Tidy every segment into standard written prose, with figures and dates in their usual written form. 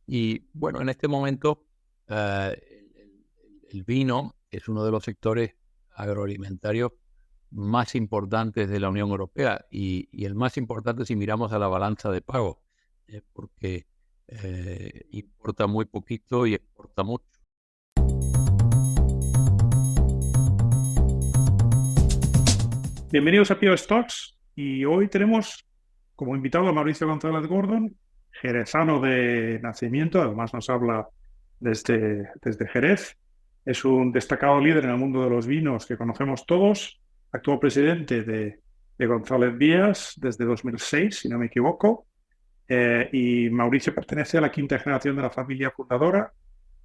Y bueno, en este momento el vino es uno de los sectores agroalimentarios más importantes de la Unión Europea y el más importante si miramos a la balanza de pago, porque importa muy poquito y exporta mucho. Bienvenidos a Pio Stocks y hoy tenemos como invitado a Mauricio González Gordon, jerezano de nacimiento, además nos habla desde Jerez. Es un destacado líder en el mundo de los vinos que conocemos todos, actual presidente de González Vías desde 2006, si no me equivoco, y Mauricio pertenece a la quinta generación de la familia fundadora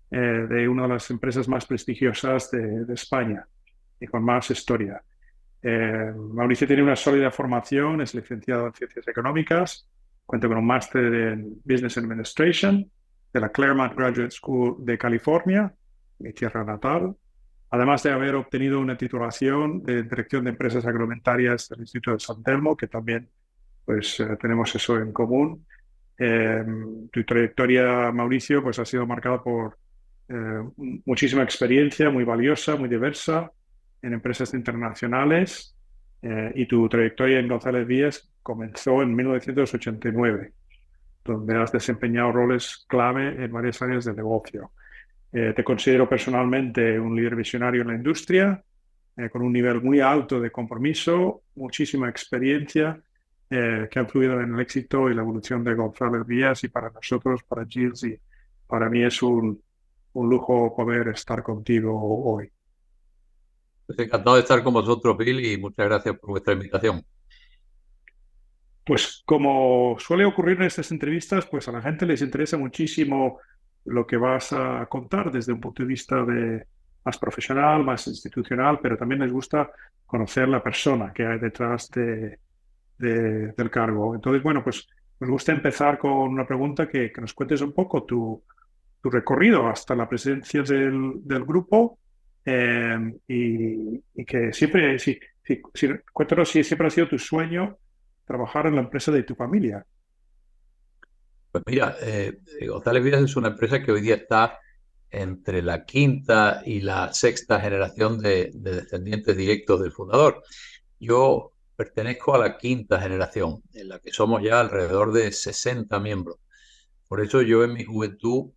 de una de las empresas más prestigiosas de España y con más historia. Mauricio tiene una sólida formación, es licenciado en Ciencias Económicas, cuenta con un máster en Business Administration de la Claremont Graduate School de California, mi tierra natal, además de haber obtenido una titulación de Dirección de Empresas Agroalimentarias del Instituto de San Telmo, que también tenemos eso en común. Eh, Tu trayectoria, Mauricio, pues ha sido marcada por muchísima experiencia, muy valiosa, muy diversa en empresas internacionales, y tu trayectoria en González Vías comenzó en 1989, donde has desempeñado roles clave en varias áreas del negocio. Te considero personalmente un líder visionario en la industria, con un nivel muy alto de compromiso, muchísima experiencia, que ha influido en el éxito y la evolución de González Vías y para nosotros, para Gilles, y para mí es un lujo poder estar contigo hoy. Pues encantado de estar con vosotros, Bill, y muchas gracias por vuestra invitación. Pues como suele ocurrir en estas entrevistas, pues a la gente les interesa muchísimo lo que vas a contar desde un punto de vista más profesional, más institucional, pero también les gusta conocer la persona que hay detrás del cargo. Entonces, bueno, pues nos gusta empezar con una pregunta que nos cuentes un poco tu recorrido hasta la presidencia del grupo, y que siempre, cuéntanos si siempre ha sido tu sueño trabajar en la empresa de tu familia. Pues mira, González Vías es una empresa que hoy día está entre la quinta y la sexta generación de descendientes directos del fundador. Yo pertenezco a la quinta generación, en la que somos ya alrededor de 60 miembros. Por eso yo en mi juventud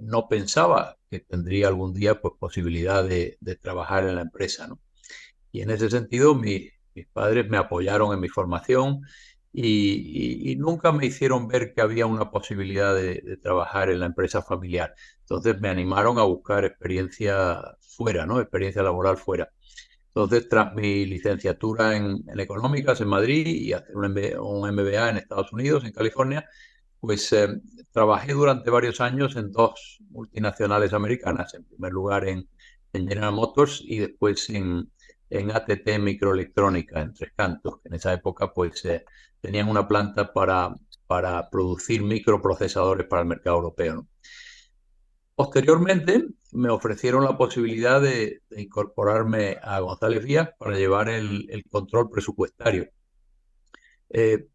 no pensaba que tendría algún día pues, posibilidad de trabajar en la empresa, ¿no? Y en ese sentido, mis padres me apoyaron en mi formación y nunca me hicieron ver que había una posibilidad de trabajar en la empresa familiar. Entonces me animaron a buscar experiencia fuera, ¿no? Experiencia laboral fuera. Entonces, tras mi licenciatura en económicas en Madrid y hacer un MBA en Estados Unidos, en California, pues trabajé durante varios años en dos multinacionales americanas. En primer lugar en General Motors y después en ATT Microelectrónica, en Tres Cantos, que en esa época pues tenían una planta para producir microprocesadores para el mercado europeo, ¿no? Posteriormente me ofrecieron la posibilidad de incorporarme a González Vías para llevar el control presupuestario.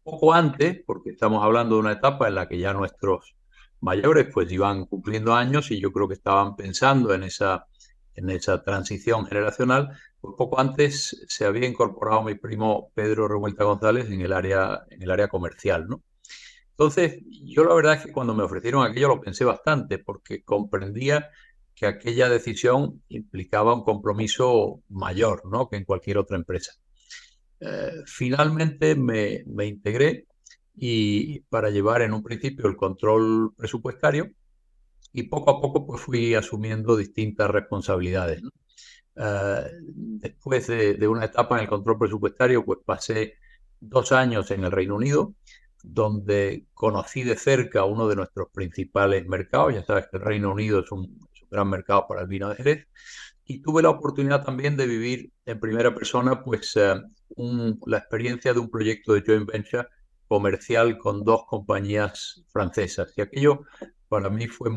Poco antes, porque estamos hablando de una etapa en la que ya nuestros mayores pues iban cumpliendo años y yo creo que estaban pensando en esa transición generacional, pues poco antes se había incorporado mi primo Pedro Revuelta González en el área comercial, ¿no? Entonces, yo la verdad es que cuando me ofrecieron aquello lo pensé bastante porque comprendía que aquella decisión implicaba un compromiso mayor, ¿no?, que en cualquier otra empresa. Finalmente me integré y para llevar en un principio el control presupuestario y poco a poco pues fui asumiendo distintas responsabilidades, ¿no? Después de una etapa en el control presupuestario, pues pasé 2 años en el Reino Unido, donde conocí de cerca uno de nuestros principales mercados. Ya sabes que el Reino Unido es un gran mercado para el vino de Jerez. Y tuve la oportunidad también de vivir en primera persona pues, la experiencia de un proyecto de joint venture comercial con dos compañías francesas. Y aquello para mí fue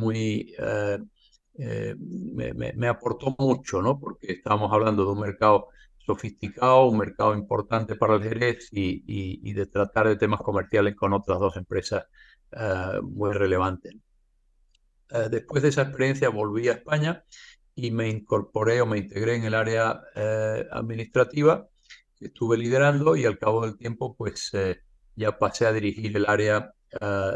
me aportó mucho, ¿no? Porque estábamos hablando de un mercado sofisticado, un mercado importante para el Jerez y de tratar de temas comerciales con otras dos empresas muy relevantes. Después de esa experiencia volví a España y me incorporé o me integré en el área administrativa que estuve liderando, y al cabo del tiempo pues ya pasé a dirigir el área,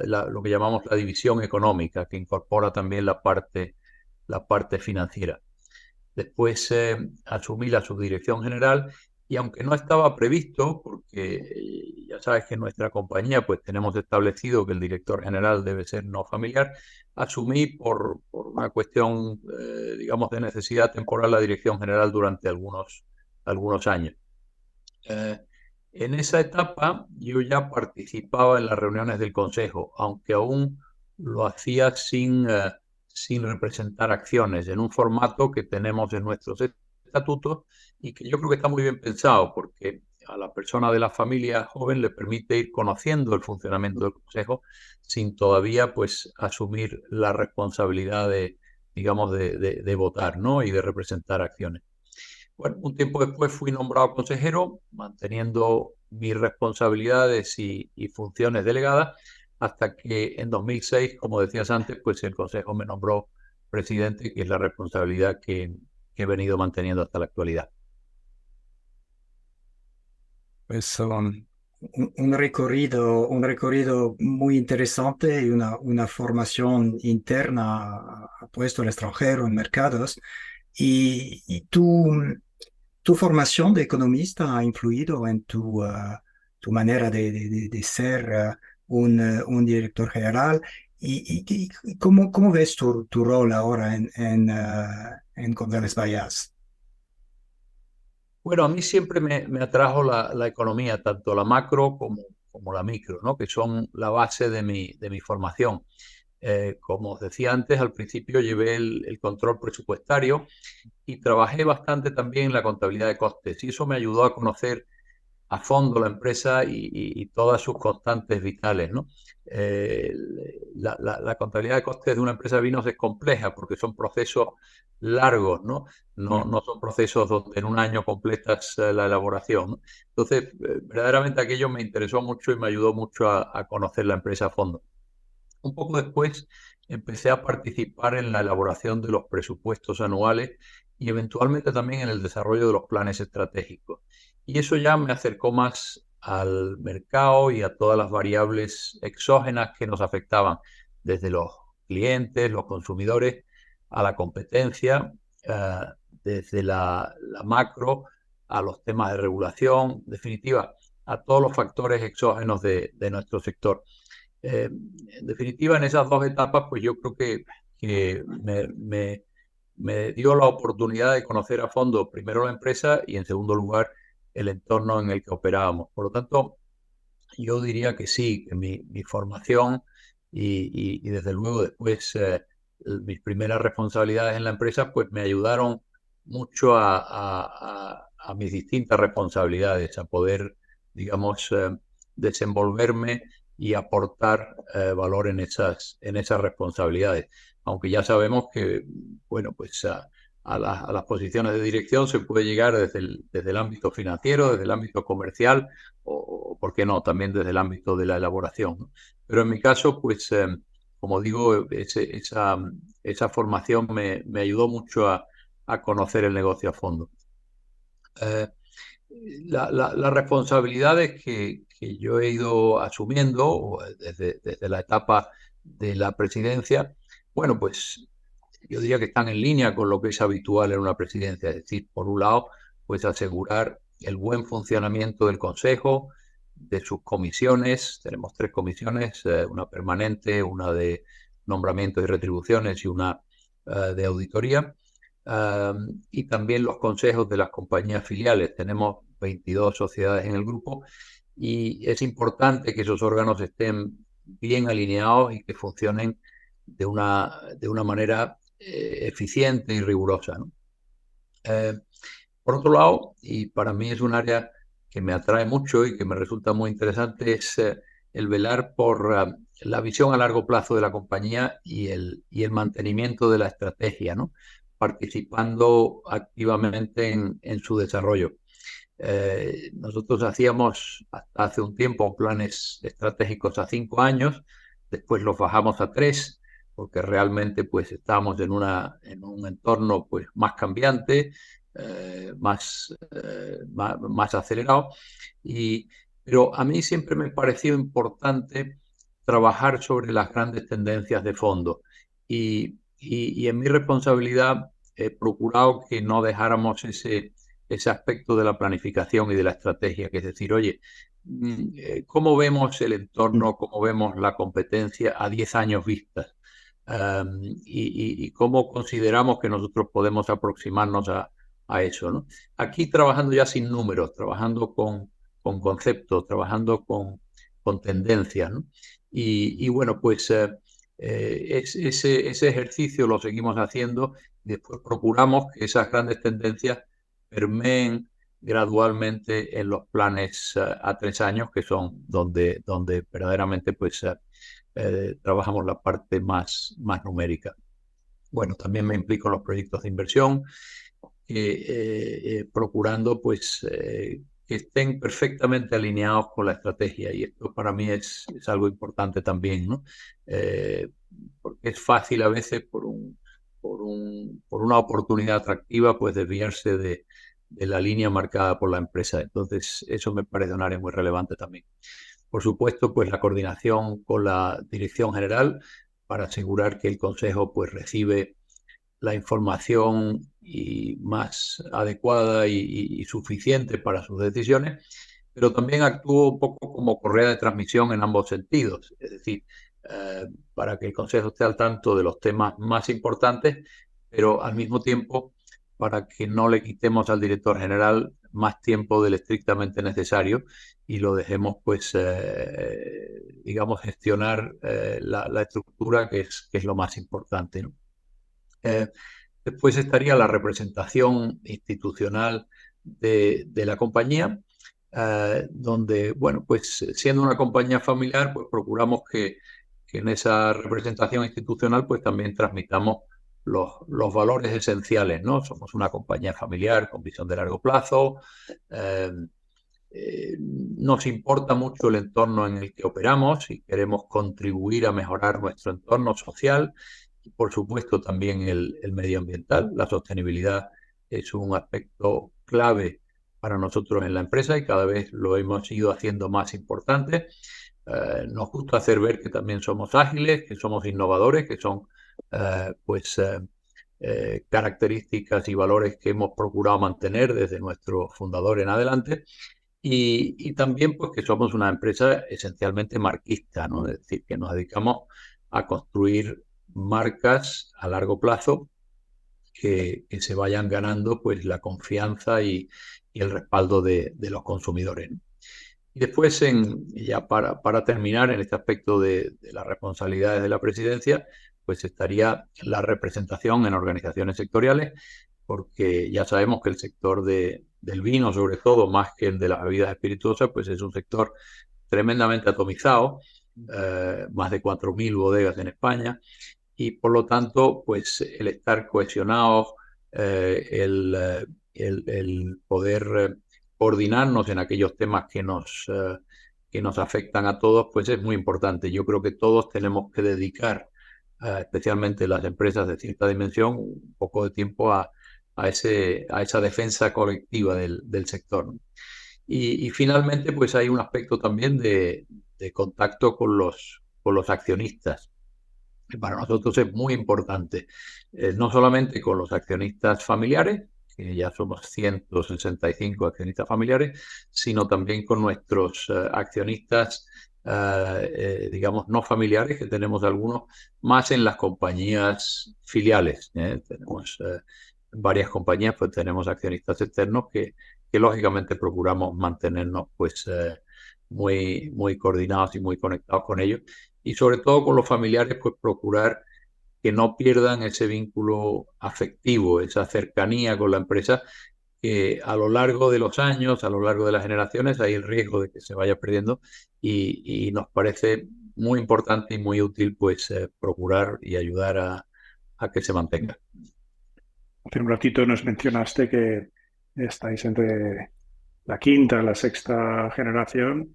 lo que llamamos la división económica, que incorpora también la parte financiera. Después asumí la subdirección general, y aunque no estaba previsto, porque ya sabes que en nuestra compañía pues tenemos establecido que el director general debe ser no familiar, asumí por una cuestión, digamos, de necesidad temporal la dirección general durante algunos años. En esa etapa yo ya participaba en las reuniones del Consejo, aunque aún lo hacía sin representar acciones, en un formato que tenemos en nuestros estatutos y que yo creo que está muy bien pensado, porque a la persona de la familia joven le permite ir conociendo el funcionamiento del Consejo sin todavía pues asumir la responsabilidad de, digamos, de votar, ¿no? Y de representar acciones. Bueno, un tiempo después fui nombrado consejero, manteniendo mis responsabilidades y funciones delegadas, hasta que en 2006, como decías antes, pues el Consejo me nombró presidente, que es la responsabilidad que he venido manteniendo hasta la actualidad. Pues un recorrido muy interesante y una formación interna puesto al extranjero en mercados. Y tu formación de economista ha influido en tu manera de ser un director general. ¿Y cómo ves tu rol ahora en González Vallas? Bueno, a mí siempre me atrajo la economía, tanto la macro como la micro, ¿no? Que son la base de mi formación. Como os decía antes, al principio llevé el control presupuestario y trabajé bastante también en la contabilidad de costes, y eso me ayudó a conocer a fondo la empresa y todas sus constantes vitales, ¿no? Eh, la contabilidad de costes de una empresa de vinos es compleja porque son procesos largos, ¿no? No son procesos donde en un año completas la elaboración, ¿no? Entonces, verdaderamente aquello me interesó mucho y me ayudó mucho a conocer la empresa a fondo. Un poco después empecé a participar en la elaboración de los presupuestos anuales y eventualmente también en el desarrollo de los planes estratégicos. Y eso ya me acercó más al mercado y a todas las variables exógenas que nos afectaban, desde los clientes, los consumidores, a la competencia, eh, desde la macro a los temas de regulación, en definitiva, a todos los factores exógenos de nuestro sector. En definitiva, en esas dos etapas, pues yo creo que me dio la oportunidad de conocer a fondo primero la empresa y en segundo lugar el entorno en el que operábamos. Por lo tanto, yo diría que sí, que mi formación y desde luego después mis primeras responsabilidades en la empresa pues me ayudaron mucho a mis distintas responsabilidades, a poder, digamos, desenvolverme y aportar valor en esas responsabilidades. Aunque ya sabemos que, bueno, pues a las posiciones de dirección se puede llegar desde el ámbito financiero, desde el ámbito comercial o, ¿por qué no?, también desde el ámbito de la elaboración, ¿no? Pero en mi caso, pues, como digo, esa formación me ayudó mucho a conocer el negocio a fondo. Eh, las responsabilidades que yo he ido asumiendo desde la etapa de la presidencia, bueno, pues yo diría que están en línea con lo que es habitual en una presidencia. Es decir, por un lado, pues asegurar el buen funcionamiento del Consejo, de sus comisiones. Tenemos 3 comisiones, una permanente, una de nombramientos y retribuciones y una de auditoría. Y también los consejos de las compañías filiales. Tenemos 22 sociedades en el grupo y es importante que esos órganos estén bien alineados y que funcionen de una manera eficiente y rigurosa, ¿no? Por otro lado, y para mí es un área que me atrae mucho y que me resulta muy interesante, es el velar por la visión a largo plazo de la compañía y el mantenimiento de la estrategia, ¿no? Participando activamente en su desarrollo. Nosotros hacíamos hasta hace un tiempo planes estratégicos a 5 años, después los bajamos a 3, porque realmente pues estamos en un entorno pues más cambiante, más acelerado. Pero a mí siempre me pareció importante trabajar sobre las grandes tendencias de fondo y en mi responsabilidad he procurado que no dejáramos ese aspecto de la planificación y de la estrategia, que es decir, oye, ¿cómo vemos el entorno, cómo vemos la competencia a 10 años vistas? Y cómo consideramos que nosotros podemos aproximarnos a eso, ¿no? Aquí trabajando ya sin números, trabajando con conceptos, trabajando con tendencias, ¿no? Y bueno, pues ese ejercicio lo seguimos haciendo y después procuramos que esas grandes tendencias permeen gradualmente en los planes a 3 años, que son donde verdaderamente pues trabajamos la parte más numérica. Bueno, también me implico en los proyectos de inversión, procurando pues que estén perfectamente alineados con la estrategia, y esto para mí es algo importante también, ¿no? Porque es fácil a veces por una oportunidad atractiva pues desviarse de la línea marcada por la empresa. Entonces eso me parece un área muy relevante también. Por supuesto, pues la coordinación con la dirección general para asegurar que el consejo pues recibe la información más adecuada y suficiente para sus decisiones, pero también actúo un poco como correa de transmisión en ambos sentidos, es decir, para que el consejo esté al tanto de los temas más importantes, pero al mismo tiempo para que no le quitemos al director general más tiempo del estrictamente necesario y lo dejemos, pues, digamos, gestionar la estructura, que es lo más importante, ¿no? Después estaría la representación institucional de la compañía, donde, bueno, pues siendo una compañía familiar, pues procuramos que en esa representación institucional pues también transmitamos los valores esenciales, ¿no? Somos una compañía familiar con visión de largo plazo. Nos importa mucho el entorno en el que operamos y queremos contribuir a mejorar nuestro entorno social y, por supuesto, también el medioambiental. La sostenibilidad es un aspecto clave para nosotros en la empresa y cada vez lo hemos ido haciendo más importante. Nos gusta hacer ver que también somos ágiles, que somos innovadores, que son características y valores que hemos procurado mantener desde nuestro fundador en adelante. Y también pues que somos una empresa esencialmente marquista, ¿no? Es decir, que nos dedicamos a construir marcas a largo plazo que se vayan ganando pues la confianza y el respaldo de los consumidores, ¿no? Y después, ya para terminar, en este aspecto de las responsabilidades de la presidencia, pues estaría la representación en organizaciones sectoriales, porque ya sabemos que el sector del vino, sobre todo, más que el de las bebidas espirituosas, pues es un sector tremendamente atomizado, más de 4.000 bodegas en España, y por lo tanto, pues el estar cohesionados, el poder coordinarnos en aquellos temas que nos afectan a todos, pues es muy importante. Yo creo que todos tenemos que dedicar, especialmente las empresas de cierta dimensión, un poco de tiempo a esa defensa colectiva del sector, ¿no? Y finalmente, pues hay un aspecto también de contacto con los accionistas. Para nosotros es muy importante, no solamente con los accionistas familiares, que ya somos 165 accionistas familiares, sino también con nuestros accionistas, digamos, no familiares, que tenemos algunos más en las compañías filiales. Tenemos varias compañías, pues tenemos accionistas externos que lógicamente procuramos mantenernos pues muy coordinados y muy conectados con ellos. Y sobre todo con los familiares, pues procurar que no pierdan ese vínculo afectivo, esa cercanía con la empresa, que a lo largo de los años, a lo largo de las generaciones, hay el riesgo de que se vaya perdiendo y nos parece muy importante y muy útil pues procurar y ayudar a que se mantenga. Hace un ratito nos mencionaste que estáis entre la quinta y la sexta generación.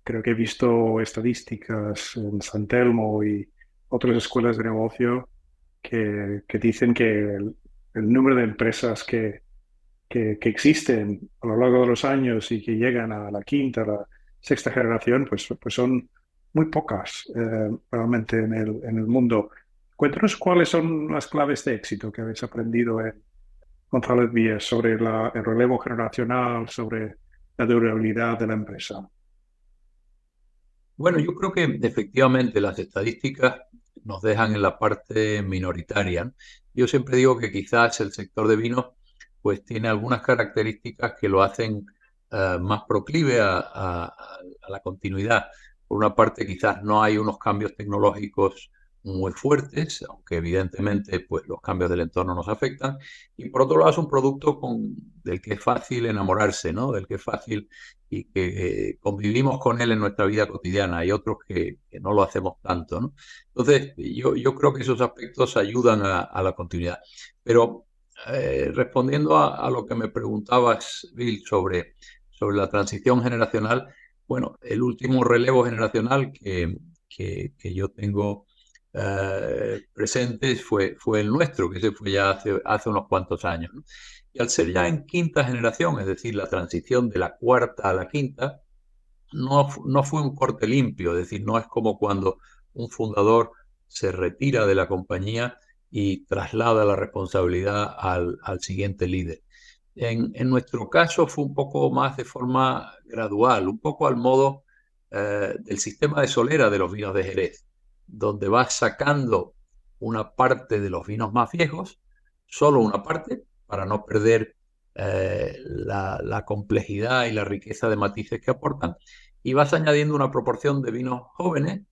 Creo que he visto estadísticas en San Telmo y otras escuelas de negocio que dicen que el número de empresas que existen a lo largo de los años y que llegan a la quinta, a la sexta generación, pues son muy pocas realmente en el mundo. Cuéntanos cuáles son las claves de éxito que habéis aprendido en González Víez sobre el relevo generacional, sobre la durabilidad de la empresa. Bueno, yo creo que efectivamente las estadísticas nos dejan en la parte minoritaria, ¿no? Yo siempre digo que quizás el sector de vinos pues tiene algunas características que lo hacen más proclive a la continuidad. Por una parte, quizás no hay unos cambios tecnológicos muy fuertes, aunque evidentemente pues, los cambios del entorno nos afectan. Y por otro lado, es un producto del que es fácil enamorarse, ¿no? Del que es fácil y que convivimos con él en nuestra vida cotidiana. Hay otros que no lo hacemos tanto, ¿no? Entonces, yo creo que esos aspectos ayudan a la continuidad. Pero respondiendo a lo que me preguntabas, Bill, sobre la transición generacional, bueno, el último relevo generacional que yo tengo presente fue el nuestro, que se fue ya hace unos cuantos años, ¿no? Y al ser ya en quinta generación, es decir, la transición de la cuarta a la quinta, no fue un corte limpio, es decir, no es como cuando un fundador se retira de la compañía y traslada la responsabilidad al siguiente líder. En nuestro caso fue un poco más de forma gradual, un poco al modo del sistema de solera de los vinos de Jerez, donde vas sacando una parte de los vinos más viejos, solo una parte, para no perder la complejidad y la riqueza de matices que aportan, y vas añadiendo una proporción de vinos jóvenes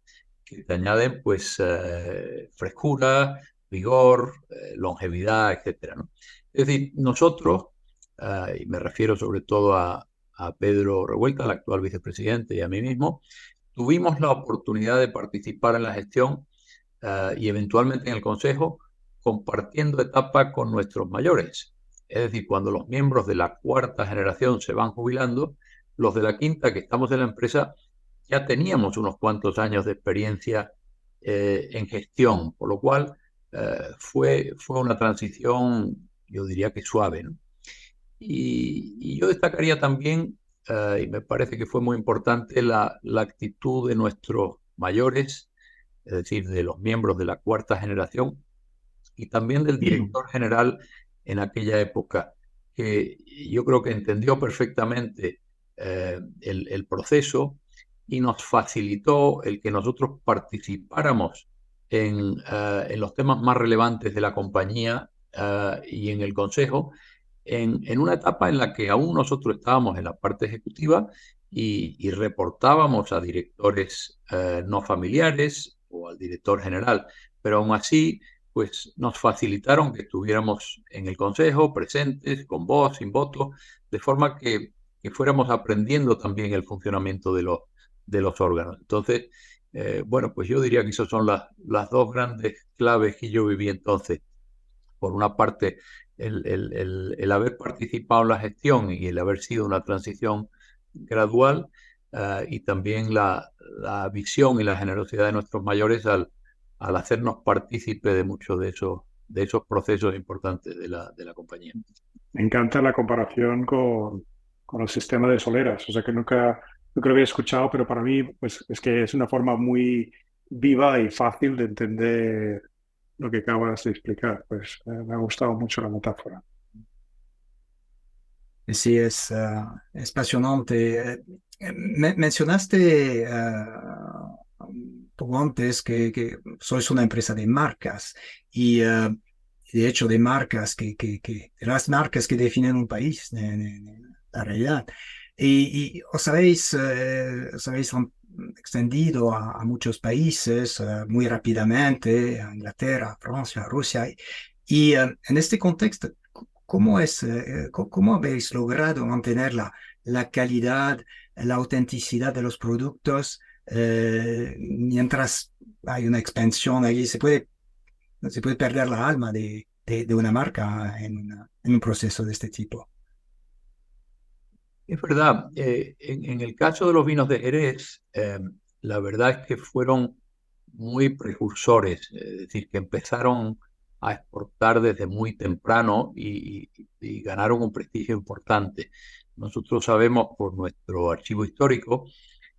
que te añaden pues frescura, vigor, longevidad, etcétera, ¿no? Es decir, nosotros, y me refiero sobre todo a Pedro Revuelta, el actual vicepresidente, y a mí mismo, tuvimos la oportunidad de participar en la gestión y eventualmente en el consejo, compartiendo etapa con nuestros mayores. Es decir, cuando los miembros de la cuarta generación se van jubilando, los de la quinta que estamos en la empresa ya teníamos unos cuantos años de experiencia en gestión, por lo cual fue una transición, yo diría que suave, ¿no? Y yo destacaría también, y me parece que fue muy importante, la actitud de nuestros mayores, es decir, de los miembros de la cuarta generación, y también del director general en aquella época, que yo creo que entendió perfectamente el proceso y nos facilitó el que nosotros participáramos en los temas más relevantes de la compañía y en el consejo, en una etapa en la que aún nosotros estábamos en la parte ejecutiva y reportábamos a directores no familiares o al director general, pero aún así pues nos facilitaron que estuviéramos en el consejo, presentes, con voz, sin voto, de forma que fuéramos aprendiendo también el funcionamiento de los órganos. Entonces, bueno, pues yo diría que esas son las dos grandes claves que yo viví entonces. Por una parte, el haber participado en la gestión y el haber sido una transición gradual, y también la visión y la generosidad de nuestros mayores al hacernos partícipe de muchos de esos procesos importantes de la compañía. Me encanta la comparación con el sistema de soleras, o sea que nunca lo había escuchado, pero para mí pues, es que es una forma muy viva y fácil de entender lo que acabas de explicar. Pues me ha gustado mucho la metáfora. Sí, es apasionante. Mencionaste un poco antes que sois una empresa de marcas y de hecho de marcas de las marcas que definen un país, la realidad. Y os habéis extendido a muchos países muy rápidamente, a Inglaterra, Francia, Rusia. Y en este contexto, ¿cómo habéis logrado mantener la calidad, la autenticidad de los productos mientras hay una expansión allí? Se puede perder la alma de una marca en un proceso de este tipo. Es verdad, en el caso de los vinos de Jerez, la verdad es que fueron muy precursores, es decir, que empezaron a exportar desde muy temprano y ganaron un prestigio importante. Nosotros sabemos por nuestro archivo histórico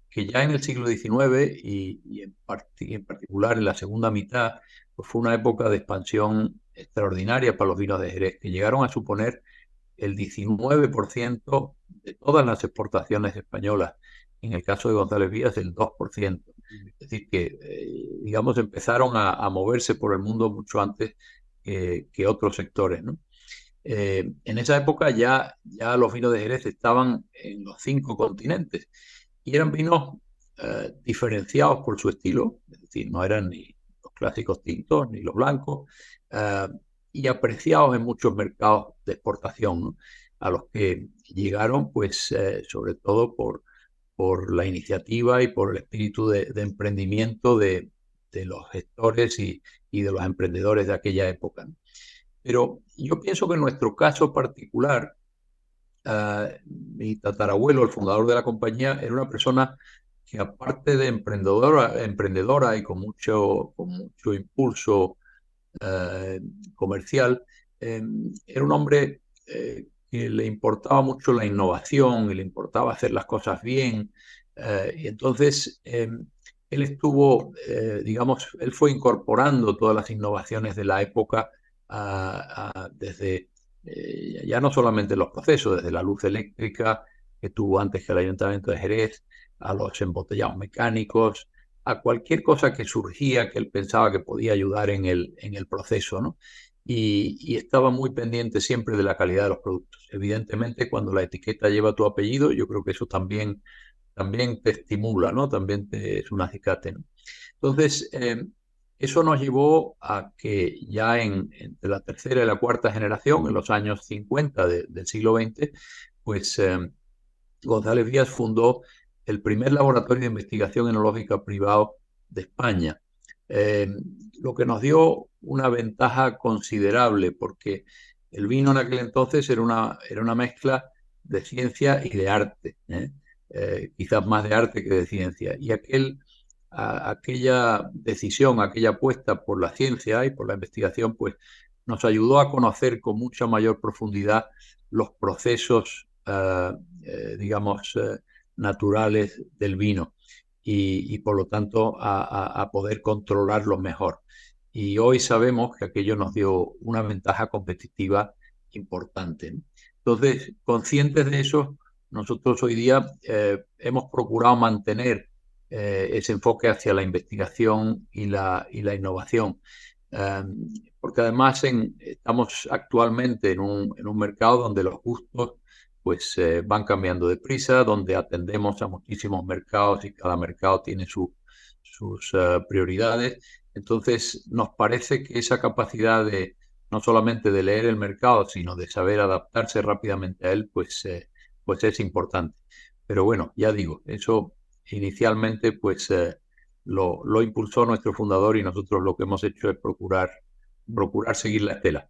que ya en el siglo XIX y en particular en la segunda mitad, pues fue una época de expansión extraordinaria para los vinos de Jerez, que llegaron a suponer el 19% de todas las exportaciones españolas. En el caso de González Vías, el 2%. Es decir, que, digamos, empezaron a moverse por el mundo mucho antes que otros sectores, ¿no? En esa época ya los vinos de Jerez estaban en los 5 continentes y eran vinos diferenciados por su estilo, es decir, no eran ni los clásicos tintos ni los blancos, y apreciados en muchos mercados de exportación, ¿no? A los que llegaron, pues, sobre todo por la iniciativa y por el espíritu de emprendimiento de los gestores y de los emprendedores de aquella época, ¿no? Pero yo pienso que en nuestro caso particular, mi tatarabuelo, el fundador de la compañía, era una persona que, aparte de emprendedora y con mucho impulso comercial, era un hombre que le importaba mucho la innovación y le importaba hacer las cosas bien. Y entonces él estuvo, digamos, él fue incorporando todas las innovaciones de la época desde ya no solamente los procesos, desde la luz eléctrica que tuvo antes que el Ayuntamiento de Jerez, a los embotellados mecánicos, a cualquier cosa que surgía que él pensaba que podía ayudar en el proceso, ¿no? Y estaba muy pendiente siempre de la calidad de los productos. Evidentemente, cuando la etiqueta lleva tu apellido, yo creo que eso también te estimula, ¿no? También es un acicate, ¿no? Entonces, eso nos llevó a que ya entre la tercera y la cuarta generación, en los años 50 del siglo XX, pues González Vías fundó el primer laboratorio de investigación enológica privado de España, lo que nos dio una ventaja considerable, porque el vino en aquel entonces era una mezcla de ciencia y de arte, quizás más de arte que de ciencia, y aquella decisión, aquella apuesta por la ciencia y por la investigación, pues nos ayudó a conocer con mucha mayor profundidad los procesos, digamos, naturales del vino y por lo tanto a poder controlarlos mejor. Y hoy sabemos que aquello nos dio una ventaja competitiva importante, ¿no? Entonces, conscientes de eso, nosotros hoy día hemos procurado mantener ese enfoque hacia la investigación y la innovación. Porque además estamos actualmente en un mercado donde los gustos pues van cambiando de prisa, donde atendemos a muchísimos mercados y cada mercado tiene sus prioridades. Entonces nos parece que esa capacidad de no solamente de leer el mercado, sino de saber adaptarse rápidamente a él, pues es importante. Pero bueno, ya digo, eso inicialmente pues lo impulsó nuestro fundador y nosotros lo que hemos hecho es procurar seguir la estela.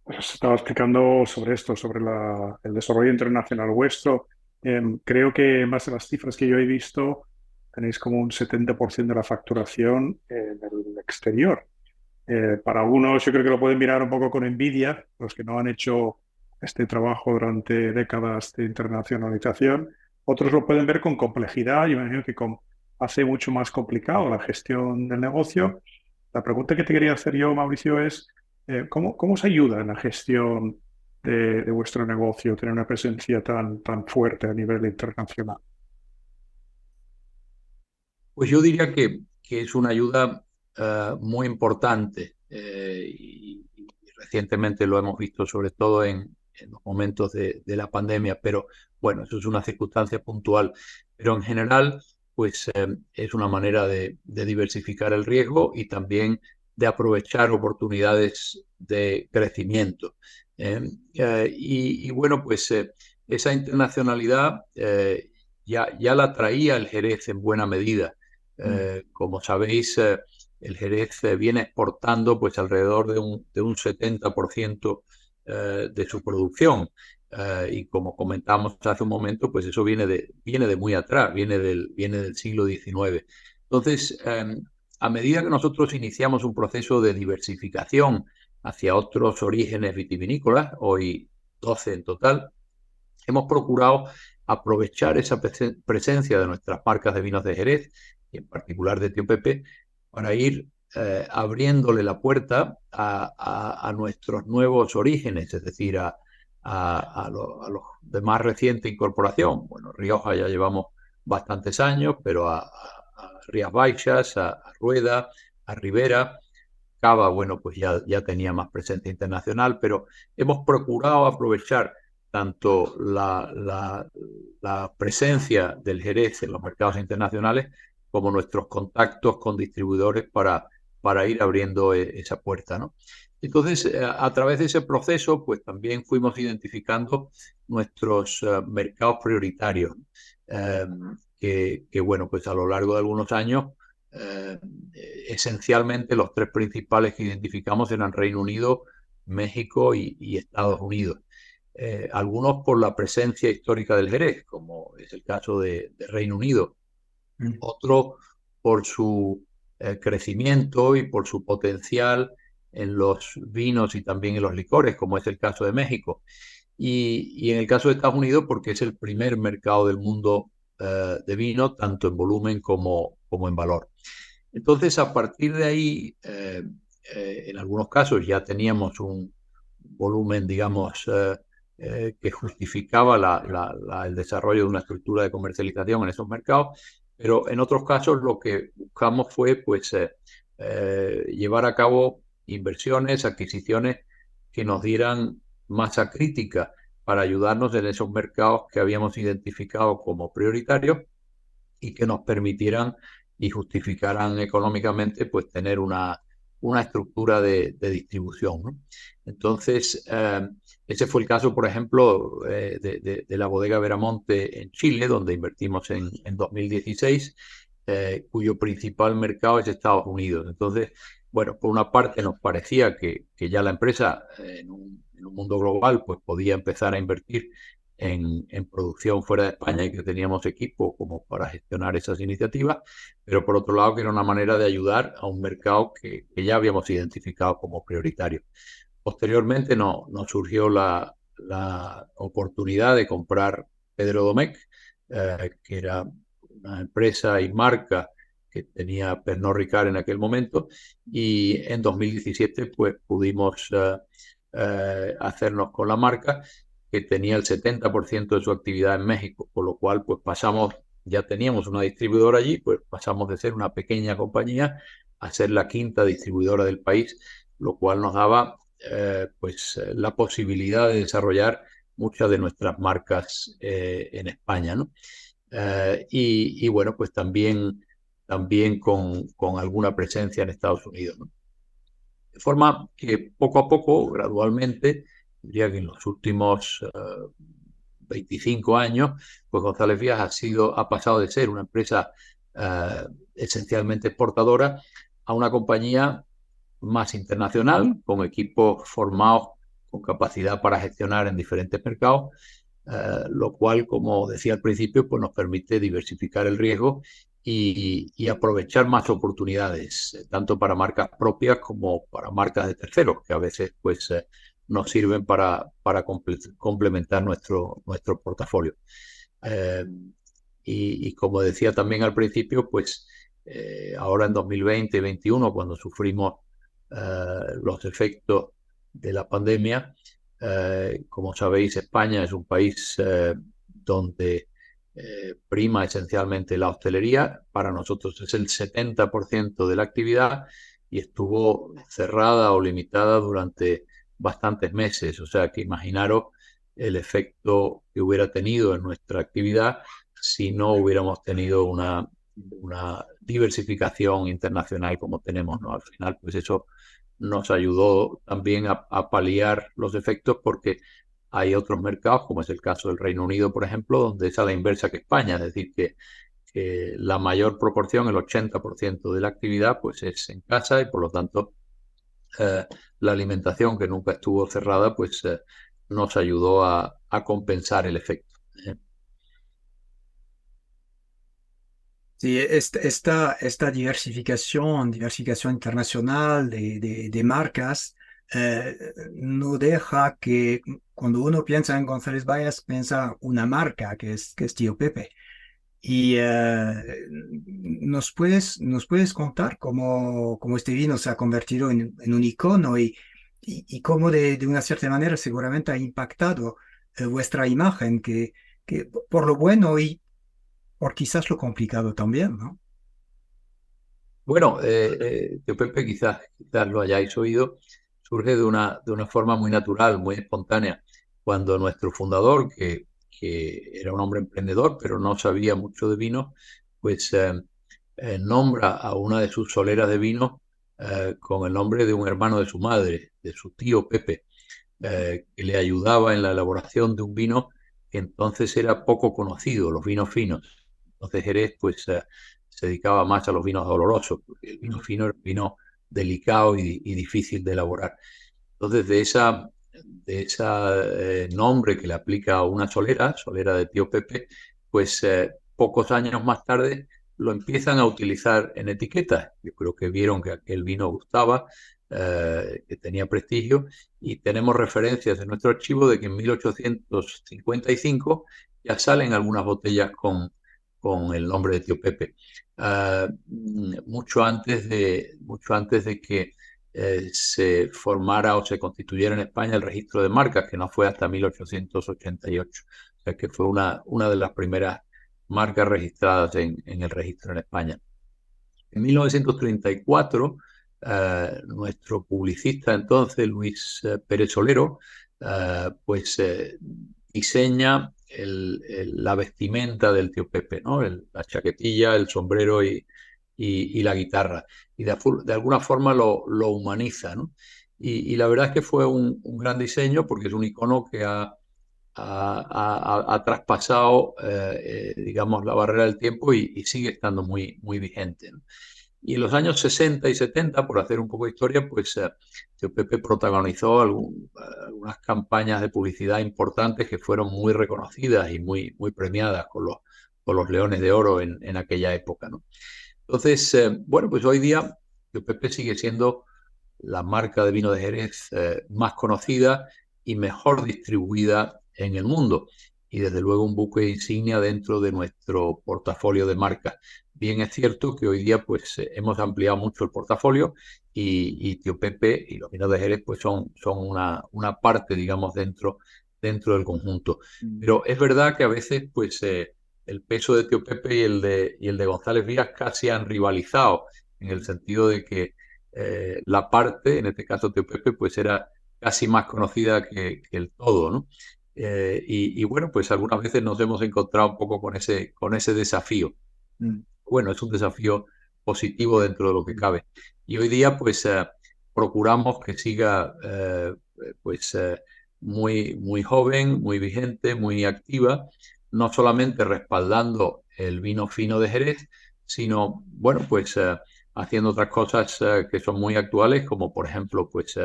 Pues estaba explicando sobre esto, sobre el desarrollo internacional vuestro. Creo que en base a las cifras que yo he visto, tenéis como un 70% de la facturación en el exterior. Para algunos yo creo que lo pueden mirar un poco con envidia, los que no han hecho este trabajo durante décadas de internacionalización. Otros lo pueden ver con complejidad. Yo imagino que hace mucho más complicado la gestión del negocio. La pregunta que te quería hacer yo, Mauricio, es ¿cómo os ayuda en la gestión de vuestro negocio tener una presencia tan fuerte a nivel internacional? Pues yo diría que es una ayuda muy importante y recientemente lo hemos visto sobre todo en los momentos de la pandemia, pero bueno, eso es una circunstancia puntual. Pero en general, pues es una manera de diversificar el riesgo y también de aprovechar oportunidades de crecimiento. Y bueno, pues esa internacionalidad ya la traía el Jerez en buena medida. Como sabéis, el Jerez viene exportando pues alrededor de un 70% de su producción. Y como comentamos hace un momento, pues eso viene de muy atrás, viene del siglo XIX. Entonces, a medida que nosotros iniciamos un proceso de diversificación hacia otros orígenes vitivinícolas, hoy 12 en total, hemos procurado aprovechar esa presencia de nuestras marcas de vinos de Jerez, y en particular de Tío Pepe, para ir abriéndole la puerta a nuestros nuevos orígenes, es decir, a los de más reciente incorporación. Bueno, Rioja ya llevamos bastantes años, pero a Rías Baixas, a Rueda, a Ribera. Cava, bueno, pues ya tenía más presencia internacional, pero hemos procurado aprovechar tanto la presencia del Jerez en los mercados internacionales como nuestros contactos con distribuidores para ir abriendo esa puerta, ¿no? Entonces, a través de ese proceso, pues también fuimos identificando nuestros mercados prioritarios, que, bueno, pues a lo largo de algunos años, esencialmente los tres principales que identificamos eran Reino Unido, México y Estados Unidos. Algunos por la presencia histórica del Jerez, como es el caso de Reino Unido. Otros por su crecimiento y por su potencial en los vinos y también en los licores, como es el caso de México. Y en el caso de Estados Unidos, porque es el primer mercado del mundo de vino, tanto en volumen como en valor. Entonces, a partir de ahí, en algunos casos ya teníamos un volumen, digamos, que justificaba el desarrollo de una estructura de comercialización en esos mercados, pero en otros casos lo que buscamos fue, pues, llevar a cabo inversiones, adquisiciones que nos dieran masa crítica para ayudarnos en esos mercados que habíamos identificado como prioritarios y que nos permitieran y justificaran económicamente, pues, tener una estructura de distribución, ¿no? Entonces, ese fue el caso, por ejemplo, de la bodega Veramonte en Chile, donde invertimos en 2016, cuyo principal mercado es Estados Unidos. Entonces, bueno, por una parte nos parecía que ya la empresa en un mundo global pues podía empezar a invertir en producción fuera de España y que teníamos equipo como para gestionar esas iniciativas, pero por otro lado que era una manera de ayudar a un mercado que ya habíamos identificado como prioritario. Posteriormente nos surgió la oportunidad de comprar Pedro Domecq, que era una empresa y marca que tenía Pernod Ricard en aquel momento, y en 2017 pues pudimos hacernos con la marca, que tenía el 70% de su actividad en México, por lo cual pues ya teníamos una distribuidora allí, pues pasamos de ser una pequeña compañía a ser la quinta distribuidora del país, lo cual nos daba pues la posibilidad de desarrollar muchas de nuestras marcas en España, ¿no? Y bueno, pues también con alguna presencia en Estados Unidos, ¿no? De forma que poco a poco, gradualmente, diría que en los últimos 25 años, pues González Vías ha pasado de ser una empresa esencialmente exportadora a una compañía más internacional, con equipos formados con capacidad para gestionar en diferentes mercados, lo cual, como decía al principio, pues nos permite diversificar el riesgo y aprovechar más oportunidades, tanto para marcas propias como para marcas de terceros, que a veces pues nos sirven para complementar nuestro portafolio. Y como decía también al principio, pues ahora en 2020 y 2021, cuando sufrimos los efectos de la pandemia, como sabéis, España es un país donde prima esencialmente la hostelería. Para nosotros es el 70% de la actividad y estuvo cerrada o limitada durante bastantes meses. O sea que imaginaros el efecto que hubiera tenido en nuestra actividad si no hubiéramos tenido una diversificación internacional como tenemos, ¿no? Al final, pues eso nos ayudó también a paliar los efectos, porque hay otros mercados, como es el caso del Reino Unido, por ejemplo, donde es a la inversa que España, es decir, que la mayor proporción, el 80% de la actividad, pues es en casa y por lo tanto la alimentación, que nunca estuvo cerrada, pues nos ayudó a compensar el efecto. Sí, esta diversificación internacional de marcas, no deja que cuando uno piensa en González Vallas, piensa una marca que es Tío Pepe. Y nos puedes contar cómo este vino se ha convertido en un icono y cómo de una cierta manera seguramente ha impactado vuestra imagen, que por lo bueno y por quizás lo complicado también, ¿no? Bueno, Tío Pepe, quizás lo hayáis oído, surge de una forma muy natural, muy espontánea. Cuando nuestro fundador, que era un hombre emprendedor, pero no sabía mucho de vino, pues nombra a una de sus soleras de vino con el nombre de un hermano de su madre, de su tío Pepe, que le ayudaba en la elaboración de un vino que entonces era poco conocido, los vinos finos. Entonces Jerez pues se dedicaba más a los vinos dolorosos, porque el vino fino era un vino delicado y difícil de elaborar. Entonces de esa nombre que le aplica a una solera de Tío Pepe, pues pocos años más tarde lo empiezan a utilizar en etiquetas. Yo creo que vieron que aquel vino gustaba, que tenía prestigio, y tenemos referencias en nuestro archivo de que en 1855 ya salen algunas botellas con el nombre de Tío Pepe. Mucho antes de que se formara o se constituyera en España el registro de marcas, que no fue hasta 1888. O sea que fue una de las primeras marcas registradas en el registro en España. En 1934, nuestro publicista entonces, Luis Pérez Solero, pues diseña la vestimenta del Tío Pepe, ¿no? La chaquetilla, el sombrero y la guitarra. Y de alguna forma lo humaniza, ¿no? Y la verdad es que fue un gran diseño porque es un icono que ha traspasado, digamos, la barrera del tiempo y sigue estando muy vigente, ¿no? Y en los años 60 y 70, por hacer un poco de historia, pues Tío Pepe protagonizó algunas campañas de publicidad importantes que fueron muy reconocidas y muy premiadas con los Leones de Oro en aquella época, ¿no? Entonces, bueno, pues hoy día Tío Pepe sigue siendo la marca de vino de Jerez más conocida y mejor distribuida en el mundo. Y desde luego un buque insignia dentro de nuestro portafolio de marcas. Bien es cierto que hoy día pues hemos ampliado mucho el portafolio y Tío Pepe y los vinos de Jerez pues son una parte, digamos, dentro del conjunto. Pero es verdad que a veces pues el peso de Tío Pepe y el de González Vías casi han rivalizado en el sentido de que la parte, en este caso Tío Pepe, pues era casi más conocida que el todo, ¿no? Y bueno, pues algunas veces nos hemos encontrado un poco con ese desafío. Bueno, es un desafío positivo dentro de lo que cabe. Y hoy día, pues, procuramos que siga, pues, muy joven, muy vigente, muy activa, no solamente respaldando el vino fino de Jerez, sino, bueno, pues, haciendo otras cosas que son muy actuales, como por ejemplo, pues,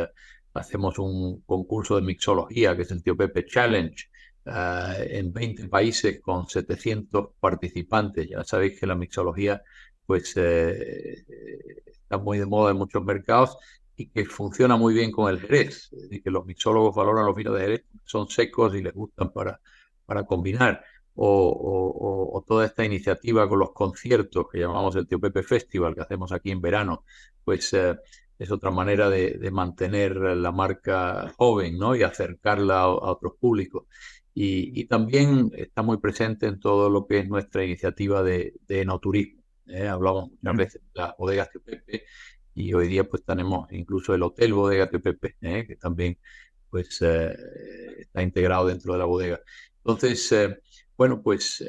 hacemos un concurso de mixología, que es el Tío Pepe Challenge, en 20 países con 700 participantes. Ya sabéis que la mixología pues, está muy de moda en muchos mercados y que funciona muy bien con el Jerez. Es decir, que los mixólogos valoran los vinos de Jerez, son secos y les gustan para combinar. O toda esta iniciativa con los conciertos que llamamos el Tío Pepe Festival, que hacemos aquí en verano, pues es otra manera de mantener la marca joven, ¿no? Y acercarla a otros públicos. Y también está muy presente en todo lo que es nuestra iniciativa de enoturismo. Hablamos muchas veces de las bodegas Tío Pepe y hoy día pues tenemos incluso el Hotel Bodega Tío Pepe, que también pues está integrado dentro de la bodega. Entonces, bueno, pues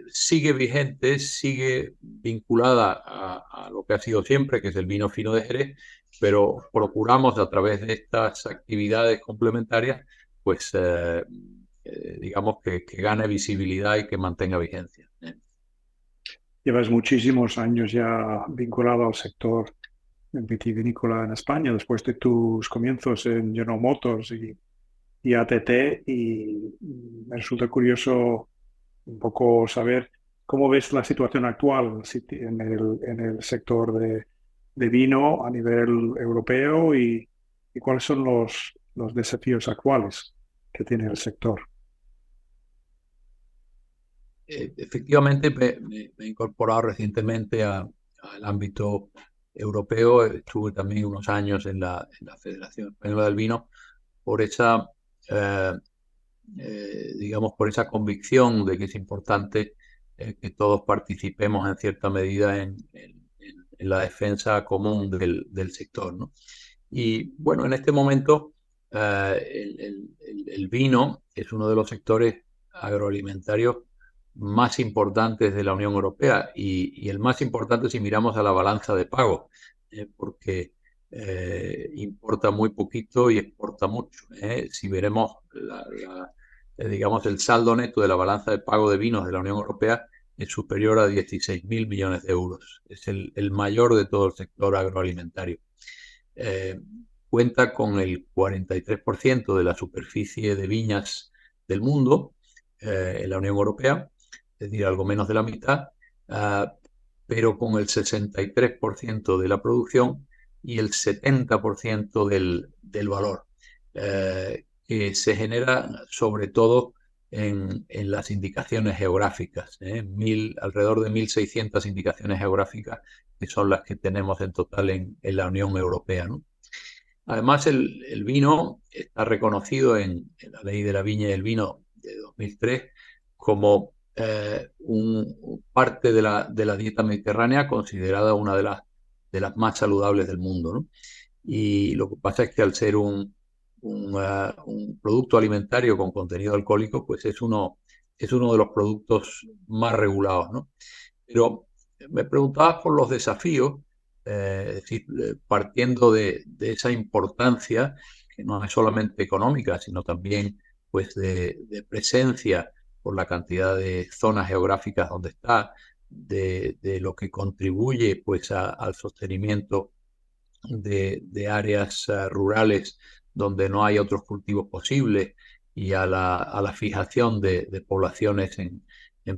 sigue vigente, sigue vinculada a lo que ha sido siempre, que es el vino fino de Jerez, pero procuramos a través de estas actividades complementarias, pues digamos que gane visibilidad y que mantenga vigencia. Llevas muchísimos años ya vinculado al sector vitivinícola en España, después de tus comienzos en General Motors y ATT, y me resulta curioso un poco saber ¿Cómo ves la situación actual en el sector de vino a nivel europeo y cuáles son los desafíos actuales que tiene el sector? Efectivamente, me he incorporado recientemente al ámbito europeo. Estuve también unos años en la Federación Española del Vino por esa, eh, digamos, por esa convicción de que es importante que todos participemos en cierta medida en la defensa común del sector, ¿no? Y bueno, en este momento el vino es uno de los sectores agroalimentarios más importantes de la Unión Europea y el más importante si miramos a la balanza de pago, porque importa muy poquito y exporta mucho. Si veremos digamos, el saldo neto de la balanza de pago de vinos de la Unión Europea es superior a 16.000 millones de euros. Es el mayor de todo el sector agroalimentario. Cuenta con el 43% de la superficie de viñas del mundo en la Unión Europea, es decir, algo menos de la mitad, pero con el 63% de la producción y el 70% del valor, que se genera sobre todo en las indicaciones geográficas, alrededor de 1.600 indicaciones geográficas que son las que tenemos en total en la Unión Europea, ¿no? Además, el vino está reconocido en la Ley de la Viña y el Vino de 2003 como parte de la dieta mediterránea, considerada una de las más saludables del mundo, ¿no? Y lo que pasa es que al ser un producto alimentario con contenido alcohólico, pues es uno de los productos más regulados, ¿no? Pero me preguntabas por los desafíos, es decir, partiendo de esa importancia, que no es solamente económica, sino también pues de presencia por la cantidad de zonas geográficas donde está, de lo que contribuye pues al sostenimiento de áreas rurales donde no hay otros cultivos posibles y a la fijación de poblaciones en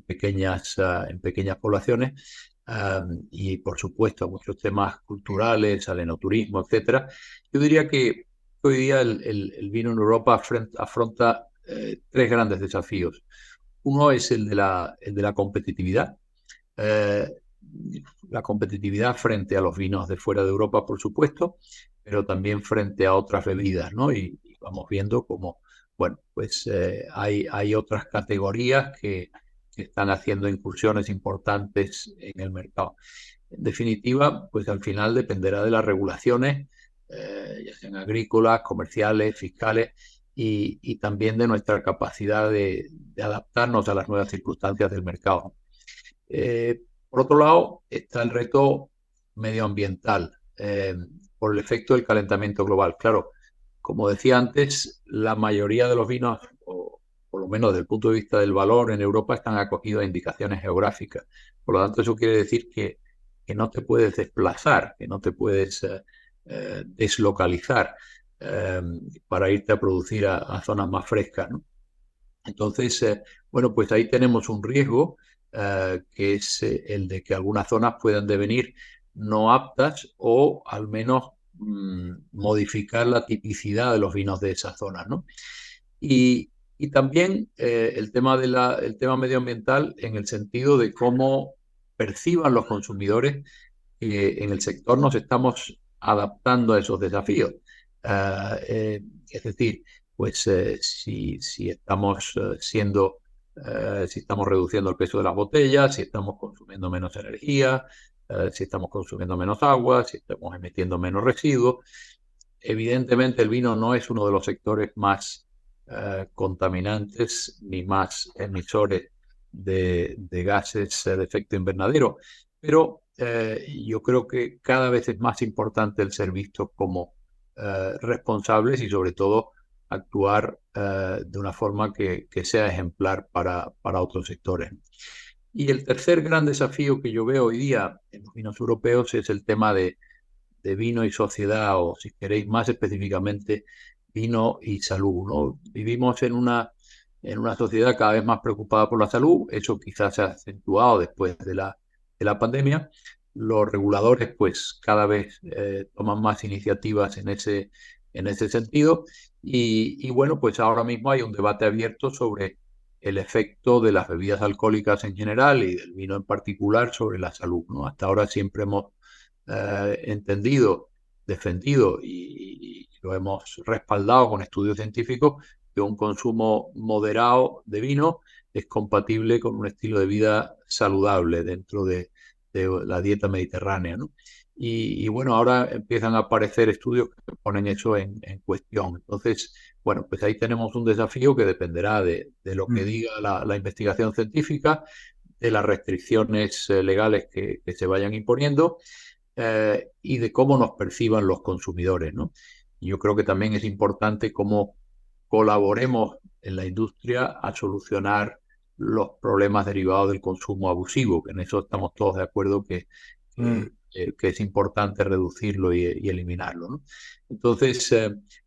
pequeñas poblaciones, y por supuesto muchos temas culturales, al enoturismo, etcétera. Yo diría que hoy día el vino en Europa afronta tres grandes desafíos. Uno es el de la competitividad. La competitividad frente a los vinos de fuera de Europa, por supuesto, pero también frente a otras bebidas, ¿no? Y vamos viendo cómo, bueno, pues hay otras categorías que están haciendo incursiones importantes en el mercado. En definitiva, pues al final dependerá de las regulaciones, ya sean agrícolas, comerciales, fiscales, y también de nuestra capacidad de adaptarnos a las nuevas circunstancias del mercado. Por otro lado, está el reto medioambiental, por el efecto del calentamiento global. Claro, como decía antes, la mayoría de los vinos, o por lo menos desde el punto de vista del valor en Europa, están acogidos a indicaciones geográficas. Por lo tanto, eso quiere decir que no te puedes desplazar, que no te puedes deslocalizar para irte a producir a zonas más frescas, ¿no? Entonces, bueno, pues ahí tenemos un riesgo, que es el de que algunas zonas puedan devenir no aptas o al menos modificar la tipicidad de los vinos de esas zonas, ¿no? Y también el tema medioambiental en el sentido de cómo perciban los consumidores que en el sector nos estamos adaptando a esos desafíos. Es decir, pues si estamos si estamos reduciendo el peso de las botellas, si estamos consumiendo menos energía, si estamos consumiendo menos agua, si estamos emitiendo menos residuos. Evidentemente el vino no es uno de los sectores más contaminantes ni más emisores de gases de efecto invernadero, pero yo creo que cada vez es más importante el ser visto como responsables y sobre todo actuar de una forma que sea ejemplar para otros sectores. Y el tercer gran desafío que yo veo hoy día en los vinos europeos es el tema de vino y sociedad, o si queréis más específicamente, vino y salud, ¿no? Vivimos en una en una sociedad cada vez más preocupada por la salud. Eso quizás se ha acentuado después de la pandemia. Los reguladores pues cada vez toman más iniciativas en ese sentido y bueno, pues ahora mismo hay un debate abierto sobre el efecto de las bebidas alcohólicas en general y del vino en particular sobre la salud, ¿no? Hasta ahora siempre hemos entendido, defendido y lo hemos respaldado con estudios científicos que un consumo moderado de vino es compatible con un estilo de vida saludable dentro de la dieta mediterránea, ¿no? Y bueno, ahora empiezan a aparecer estudios que ponen eso en cuestión. Entonces, bueno, pues ahí tenemos un desafío que dependerá de lo que diga la investigación científica, de las restricciones legales que se vayan imponiendo y de cómo nos perciban los consumidores, ¿no? Yo creo que también es importante cómo colaboremos en la industria a solucionar los problemas derivados del consumo abusivo, que en eso estamos todos de acuerdo que es importante reducirlo y eliminarlo, ¿no? Entonces,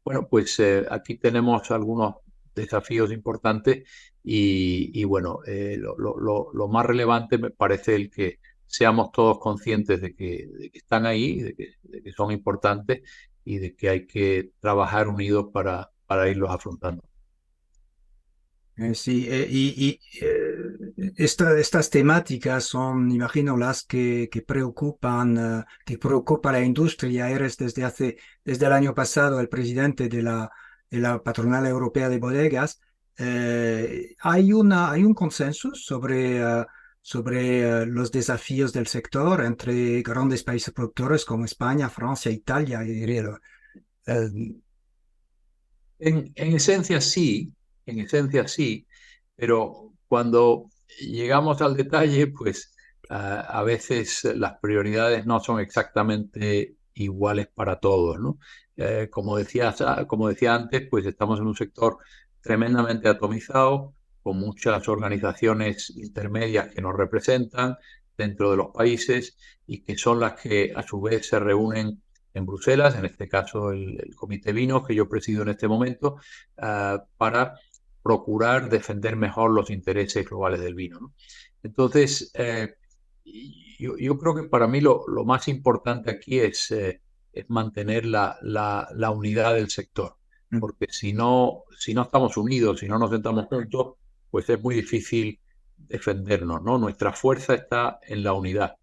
bueno, pues aquí tenemos algunos desafíos importantes y bueno, lo más relevante me parece el que seamos todos conscientes de que están ahí, de que son importantes y de que hay que trabajar unidos para irlos afrontando. Sí, estas temáticas son, imagino, las que preocupa a la industria. Eres desde el año pasado el presidente de la Patronal Europea de Bodegas. Hay un consenso sobre los desafíos del sector entre grandes países productores como España, Francia, Italia, diría. En esencia sí, pero cuando llegamos al detalle, pues a veces las prioridades no son exactamente iguales para todos, ¿no? Como decía antes, pues estamos en un sector tremendamente atomizado, con muchas organizaciones intermedias que nos representan dentro de los países y que son las que a su vez se reúnen en Bruselas, en este caso el Comité Vinos que yo presido en este momento, para procurar defender mejor los intereses globales del vino, ¿no? Entonces, yo creo que para mí lo más importante aquí es mantener la unidad del sector, porque si no estamos unidos, si no nos sentamos juntos, pues es muy difícil defendernos, ¿no? Nuestra fuerza está en la unidad,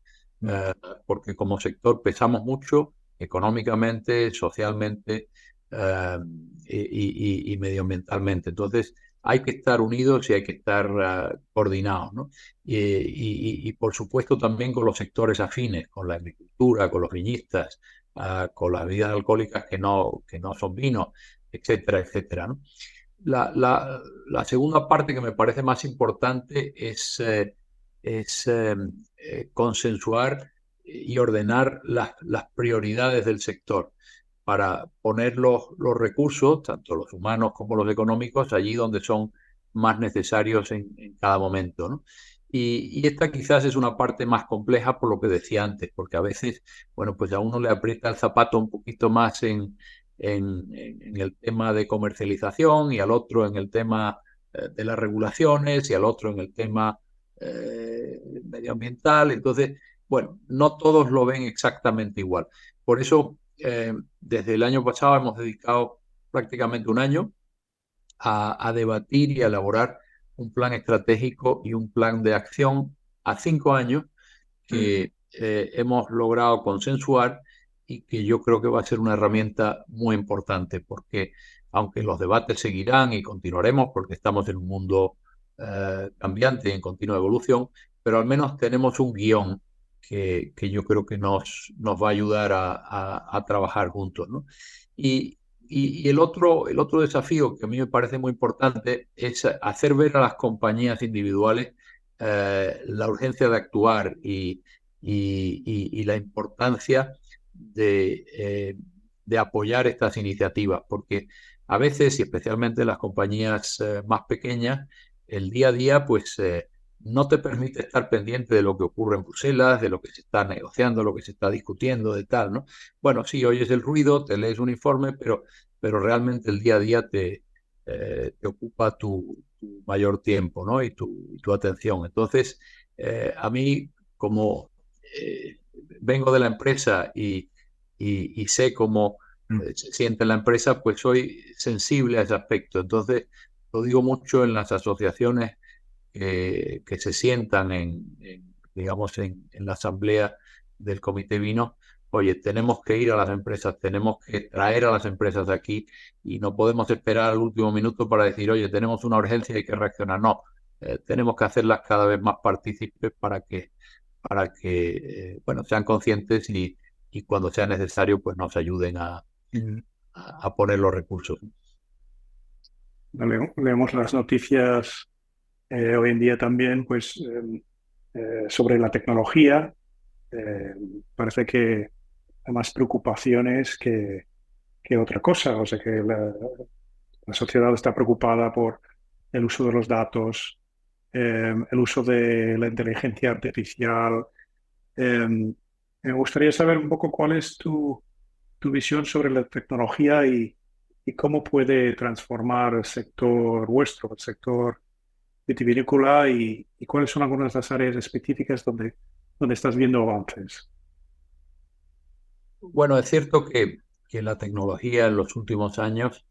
porque como sector pesamos mucho económicamente, socialmente y medioambientalmente. Entonces, hay que estar unidos y hay que estar coordinados, ¿no? Y por supuesto también con los sectores afines, con la agricultura, con los viñistas, con las bebidas alcohólicas que no son vinos, etcétera, etcétera, ¿no? La segunda parte que me parece más importante es consensuar y ordenar las prioridades del sector para poner los recursos, tanto los humanos como los económicos, allí donde son más necesarios en cada momento, ¿no? Y esta quizás es una parte más compleja por lo que decía antes, porque a veces, bueno, pues a uno le aprieta el zapato un poquito más en el tema de comercialización y al otro en el tema de las regulaciones y al otro en el tema medioambiental. Entonces, bueno, no todos lo ven exactamente igual. Por eso, desde el año pasado hemos dedicado prácticamente un año a debatir y a elaborar un plan estratégico y un plan de acción a 5 años que hemos logrado consensuar y que yo creo que va a ser una herramienta muy importante porque aunque los debates seguirán y continuaremos porque estamos en un mundo cambiante y en continua evolución, pero al menos tenemos un guión que yo creo que nos va a ayudar a trabajar juntos, ¿no? Y el otro desafío que a mí me parece muy importante es hacer ver a las compañías individuales la urgencia de actuar y la importancia de apoyar estas iniciativas, porque a veces, y especialmente las compañías más pequeñas, el día a día pues no te permite estar pendiente de lo que ocurre en Bruselas, de lo que se está negociando, lo que se está discutiendo, de tal, ¿no? Bueno, sí, oyes el ruido, te lees un informe, pero realmente el día a día te ocupa tu tu mayor tiempo, ¿no? y tu atención. Entonces, a mí, como vengo de la empresa y sé cómo se siente la empresa, pues soy sensible a ese aspecto. Entonces, lo digo mucho en las asociaciones que se sientan digamos, en la asamblea del Comité Vino. Oye, tenemos que ir a las empresas, tenemos que traer a las empresas de aquí y no podemos esperar al último minuto para decir, oye, tenemos una urgencia y hay que reaccionar. No, tenemos que hacerlas cada vez más partícipes para que bueno, sean conscientes y cuando sea necesario, pues nos ayuden a poner los recursos. Leemos las noticias hoy en día también, pues, sobre la tecnología. Parece que hay más preocupaciones que otra cosa. O sea, que la sociedad está preocupada por el uso de los datos, el uso de la inteligencia artificial. Me gustaría saber un poco cuál es tu visión sobre la tecnología y cómo puede transformar el sector vuestro, el sector vitivinícola, y cuáles son algunas de las áreas específicas donde estás viendo avances. Bueno, es cierto que la tecnología en los últimos años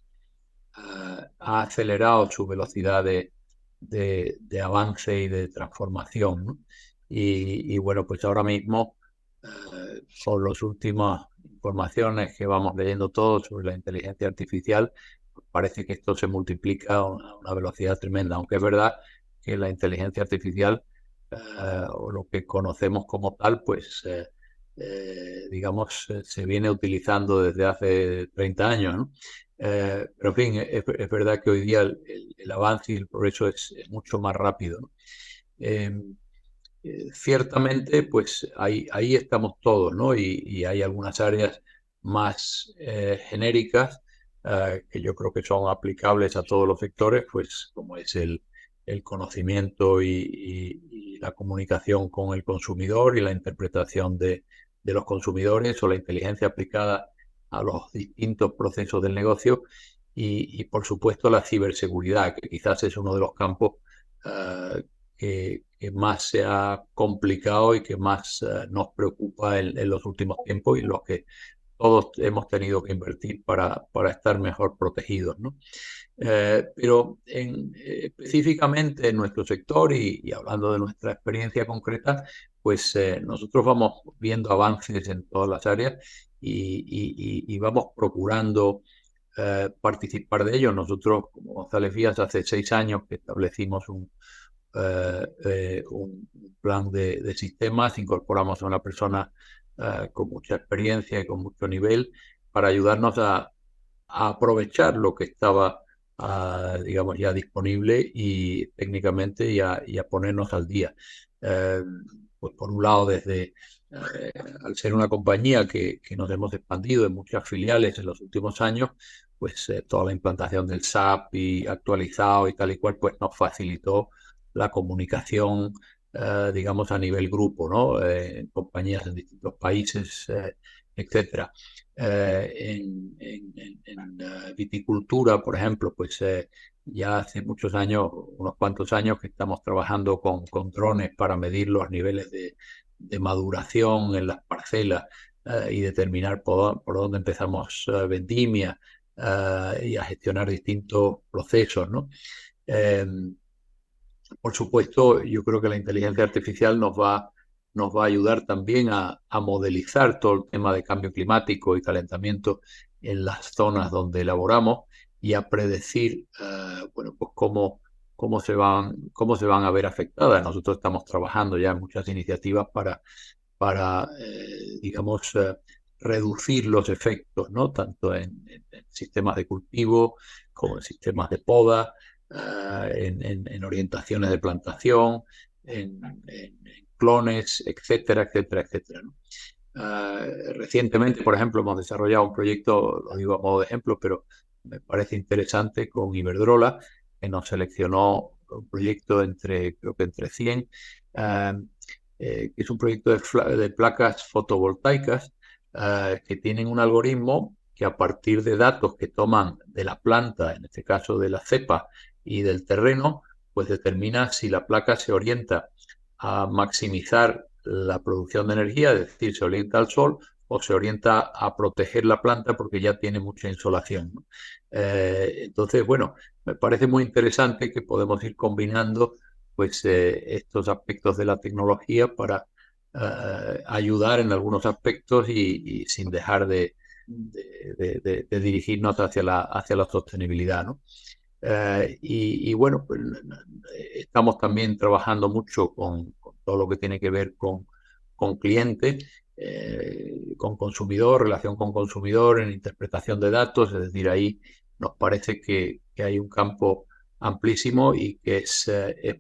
ha acelerado su velocidad de avance y de transformación, ¿no? Y bueno, pues ahora mismo, con las últimas informaciones que vamos leyendo todos sobre la inteligencia artificial, parece que esto se multiplica a una velocidad tremenda, aunque es verdad que la inteligencia artificial, o lo que conocemos como tal, pues digamos, se viene utilizando desde hace 30 años, ¿no? Pero en fin, es verdad que hoy día el avance y el progreso es mucho más rápido, ¿no? Ciertamente, pues ahí estamos todos, ¿no? Y hay algunas áreas más genéricas que yo creo que son aplicables a todos los sectores, pues como es el conocimiento y la comunicación con el consumidor y la interpretación de los consumidores, o la inteligencia aplicada a los distintos procesos del negocio, y por supuesto la ciberseguridad, que quizás es uno de los campos que más se ha complicado y que más nos preocupa en los últimos tiempos, y los que todos hemos tenido que invertir para estar mejor protegidos, ¿no? Pero específicamente en nuestro sector y hablando de nuestra experiencia concreta, pues nosotros vamos viendo avances en todas las áreas y vamos procurando participar de ellos. Nosotros, como González Vías, hace 6 años que establecimos un plan de sistemas, incorporamos a una persona con mucha experiencia y con mucho nivel para ayudarnos a aprovechar lo que estaba, digamos, ya disponible y técnicamente y a ponernos al día. Pues por un lado, al ser una compañía que nos hemos expandido en muchas filiales en los últimos años, pues toda la implantación del SAP y actualizado y tal y cual, pues nos facilitó la comunicación, digamos, a nivel grupo, ¿no? En compañías en distintos países, etcétera. En viticultura, por ejemplo, pues ya hace muchos años, unos cuantos años, que estamos trabajando con drones para medir los niveles de maduración en las parcelas y determinar por dónde empezamos vendimia y a gestionar distintos procesos, ¿no? Por supuesto, yo creo que la inteligencia artificial nos va a ayudar también a modelizar todo el tema de cambio climático y calentamiento en las zonas donde elaboramos y a predecir, bueno, pues cómo se van a ver afectadas. Nosotros estamos trabajando ya en muchas iniciativas para digamos, reducir los efectos, ¿no? Tanto en sistemas de cultivo como en sistemas de poda, en orientaciones de plantación, en clones, etcétera, etcétera, etcétera, ¿no? Recientemente, por ejemplo, hemos desarrollado un proyecto, lo digo a modo de ejemplo, pero me parece interesante, con Iberdrola, que nos seleccionó un proyecto creo que entre 100, que es un proyecto de placas fotovoltaicas que tienen un algoritmo que, a partir de datos que toman de la planta, en este caso de la cepa, y del terreno, pues determina si la placa se orienta a maximizar la producción de energía, es decir, se orienta al sol o se orienta a proteger la planta porque ya tiene mucha insolación, ¿no? Entonces, bueno, me parece muy interesante que podemos ir combinando pues estos aspectos de la tecnología para ayudar en algunos aspectos y sin dejar de dirigirnos hacia la sostenibilidad, ¿no? Y bueno, pues estamos también trabajando mucho con todo lo que tiene que ver con cliente, con consumidor, relación con consumidor, en interpretación de datos, es decir, ahí nos parece que hay un campo amplísimo y que es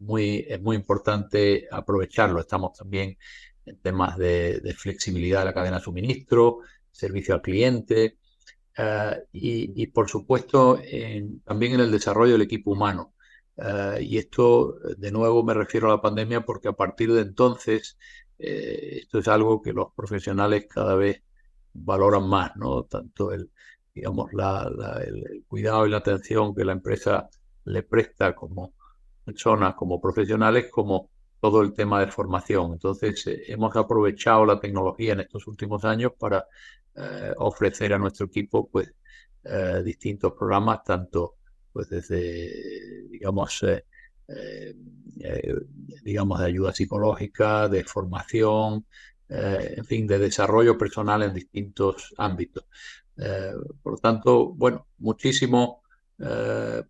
muy importante aprovecharlo. Estamos también en temas de flexibilidad de la cadena de suministro, servicio al cliente, y por supuesto también en el desarrollo del equipo humano. Y esto, de nuevo, me refiero a la pandemia porque a partir de entonces esto es algo que los profesionales cada vez valoran más, ¿no? Tanto digamos, el cuidado y la atención que la empresa le presta como personas, como profesionales, como todo el tema de formación. Entonces, hemos aprovechado la tecnología en estos últimos años para ofrecer a nuestro equipo pues distintos programas, tanto pues desde eh, digamos de ayuda psicológica, de formación, en fin, de desarrollo personal en distintos ámbitos. Por lo tanto, bueno, muchísimo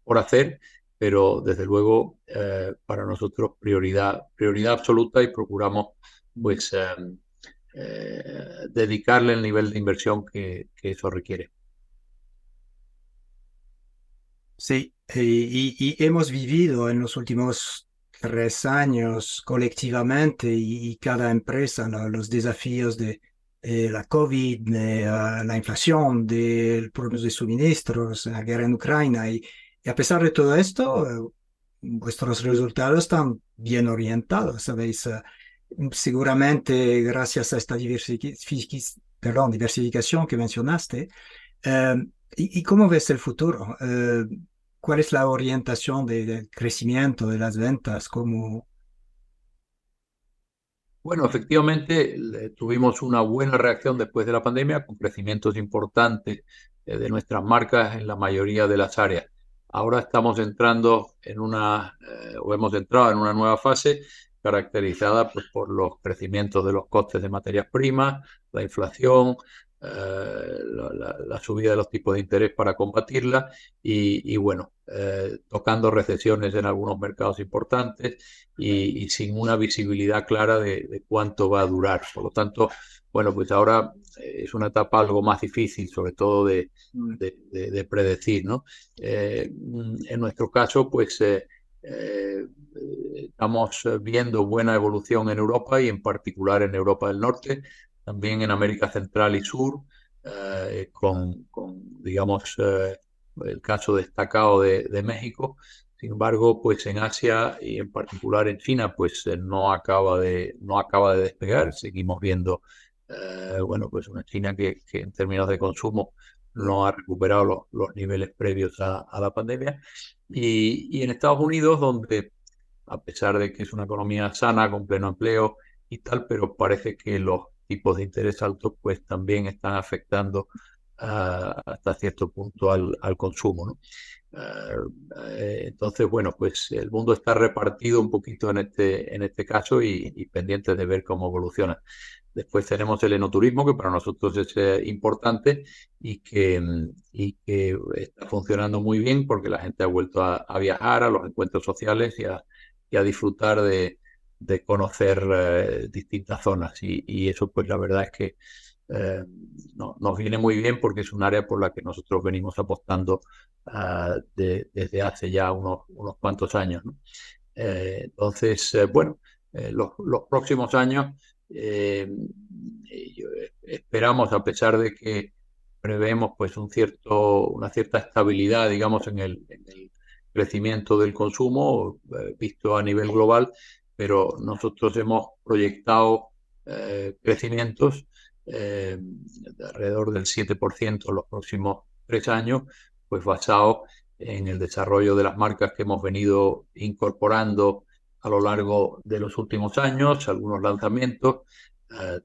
por hacer, pero desde luego para nosotros prioridad absoluta, y procuramos pues dedicarle el nivel de inversión que eso requiere. Sí, y hemos vivido en los últimos 3 años colectivamente y cada empresa, ¿no? Los desafíos de la COVID, de la inflación, de problemas de suministros, la guerra en Ucrania. Y a pesar de todo esto, vuestros resultados están bien orientados, ¿sabéis? Seguramente gracias a esta diversificación que mencionaste. Eh, ¿Y cómo ves el futuro? ¿Cuál es la orientación del crecimiento de las ventas? Bueno, efectivamente, tuvimos una buena reacción después de la pandemia, con crecimientos importantes de nuestras marcas en la mayoría de las áreas. Ahora estamos entrando o hemos entrado en una nueva fase caracterizada pues, por los crecimientos de los costes de materias primas, la inflación, la subida de los tipos de interés para combatirla y bueno, tocando recesiones en algunos mercados importantes y sin una visibilidad clara de cuánto va a durar. Por lo tanto, bueno, pues ahora es una etapa algo más difícil, sobre todo de predecir, ¿no? En nuestro caso, pues estamos viendo buena evolución en Europa y en particular en Europa del Norte, también en América Central y Sur, digamos, el caso destacado de México. Sin embargo, pues en Asia y en particular en China, pues no acaba de despegar. Seguimos viendo, bueno, pues una China que en términos de consumo no ha recuperado los niveles previos a la pandemia. Y en Estados Unidos, donde a pesar de que es una economía sana, con pleno empleo y tal, pero parece que los tipos de interés altos pues también están afectando hasta cierto punto al consumo, ¿no? Entonces, bueno, pues el mundo está repartido un poquito en este caso y pendientes de ver cómo evoluciona. Después tenemos el enoturismo, que para nosotros es importante y que está funcionando muy bien porque la gente ha vuelto a viajar, a los encuentros sociales y a disfrutar de conocer distintas zonas. Y eso, pues la verdad es que nos viene muy bien porque es un área por la que nosotros venimos apostando desde hace ya unos cuantos años, ¿no? Entonces, bueno, los próximos años esperamos, a pesar de que prevemos pues una cierta estabilidad, digamos, en el crecimiento del consumo visto a nivel global, pero nosotros hemos proyectado crecimientos de alrededor del 7% en los próximos 3 años, pues basados en el desarrollo de las marcas que hemos venido incorporando a lo largo de los últimos años, algunos lanzamientos,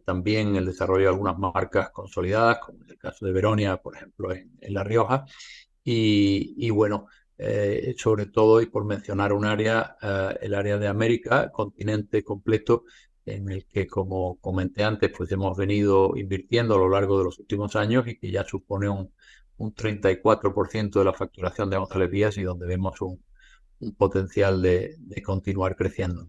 también el desarrollo de algunas marcas consolidadas, como es el caso de Veronia, por ejemplo, en La Rioja. Y bueno, sobre todo, y por mencionar un área, el área de América, continente completo, en el que, como comenté antes, pues hemos venido invirtiendo a lo largo de los últimos años y que ya supone un 34% de la facturación de González Vías y donde vemos un potencial de continuar creciendo.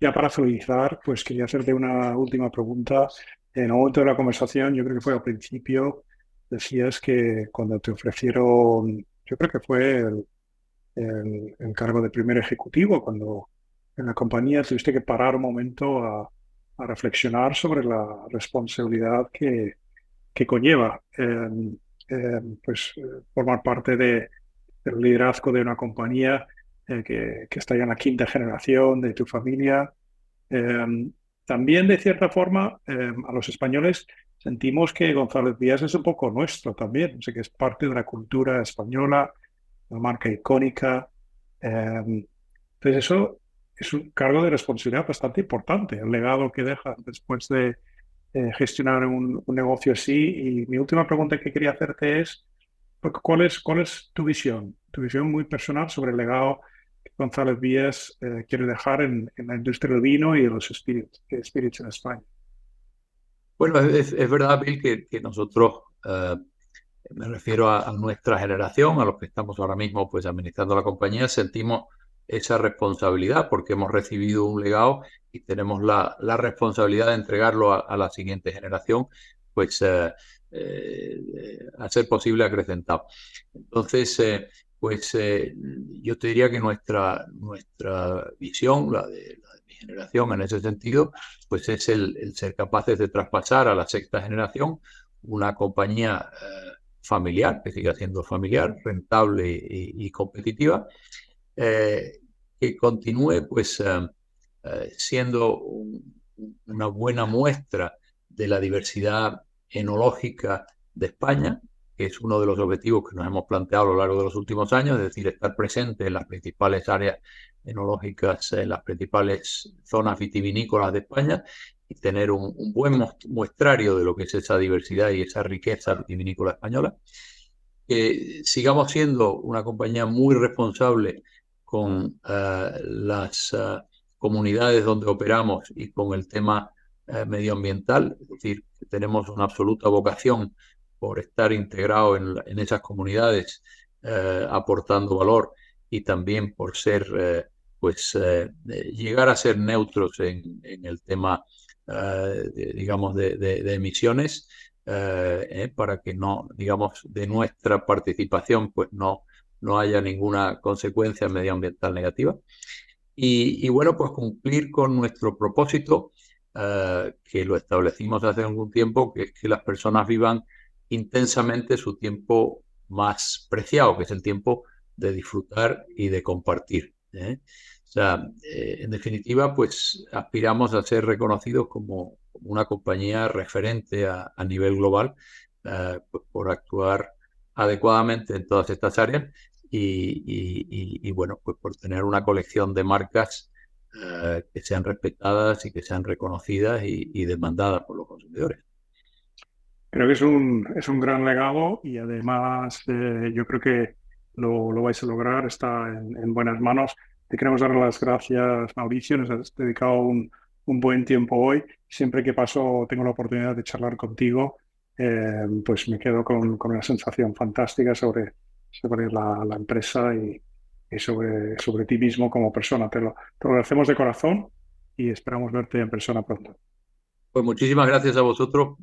Ya para finalizar, pues quería hacerte una última pregunta. En un momento de la conversación, yo creo que fue al principio, decías que cuando te ofrecieron, yo creo que fue el cargo de primer ejecutivo, cuando en la compañía tuviste que parar un momento a reflexionar sobre la responsabilidad que conlleva formar parte del liderazgo de una compañía que está ya en la quinta generación de tu familia. Eh, También, de cierta forma, a los españoles sentimos que González Vías es un poco nuestro también, o sea, que es parte de la cultura española, una marca icónica. Entonces, eso es un cargo de responsabilidad bastante importante, el legado que deja después de gestionar un negocio así. Y mi última pregunta que quería hacerte es, cuál es tu visión muy personal sobre el legado que González Vías quiere dejar en la industria del vino y de los espíritus en España? Bueno, es verdad, Bill, que nosotros, me refiero a nuestra generación, a los que estamos ahora mismo pues administrando la compañía, sentimos esa responsabilidad porque hemos recibido un legado y tenemos la responsabilidad de entregarlo a la siguiente generación, pues a ser posible acrecentado. Entonces, yo te diría que nuestra visión, la de mi generación en ese sentido, pues es el ser capaces de traspasar a la sexta generación una compañía familiar, que siga siendo familiar, rentable y competitiva, que continúe pues siendo una buena muestra de la diversidad enológica de España, que es uno de los objetivos que nos hemos planteado a lo largo de los últimos años, es decir, estar presente en las principales áreas enológicas, en las principales zonas vitivinícolas de España y tener un buen muestrario de lo que es esa diversidad y esa riqueza vitivinícola española. Que sigamos siendo una compañía muy responsable con las comunidades donde operamos y con el tema medioambiental, es decir, que tenemos una absoluta vocación por estar integrado en esas comunidades, aportando valor y también por ser, llegar a ser neutros en el tema, digamos, de emisiones, para que no, digamos, de nuestra participación, pues no haya ninguna consecuencia medioambiental negativa. Y bueno, pues cumplir con nuestro propósito, que lo establecimos hace algún tiempo, que es que las personas vivan intensamente su tiempo más preciado, que es el tiempo de disfrutar y de compartir. O sea, en definitiva, pues aspiramos a ser reconocidos como una compañía referente a nivel global, pues, por actuar adecuadamente en todas estas áreas y bueno, pues por tener una colección de marcas que sean respetadas y que sean reconocidas y demandadas por los consumidores. Creo que es un gran legado y además yo creo que lo vais a lograr, está en buenas manos. Te queremos dar las gracias, Mauricio, nos has dedicado un buen tiempo hoy. Siempre que paso tengo la oportunidad de charlar contigo, pues me quedo con una sensación fantástica sobre la empresa y sobre ti mismo como persona. Te lo agradecemos de corazón y esperamos verte en persona pronto. Pues muchísimas gracias a vosotros.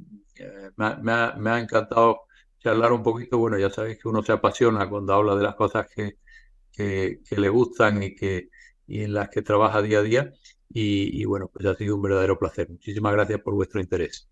Me ha encantado charlar un poquito. Bueno, ya sabéis que uno se apasiona cuando habla de las cosas que le gustan y en las que trabaja día a día. Y bueno, pues ha sido un verdadero placer. Muchísimas gracias por vuestro interés.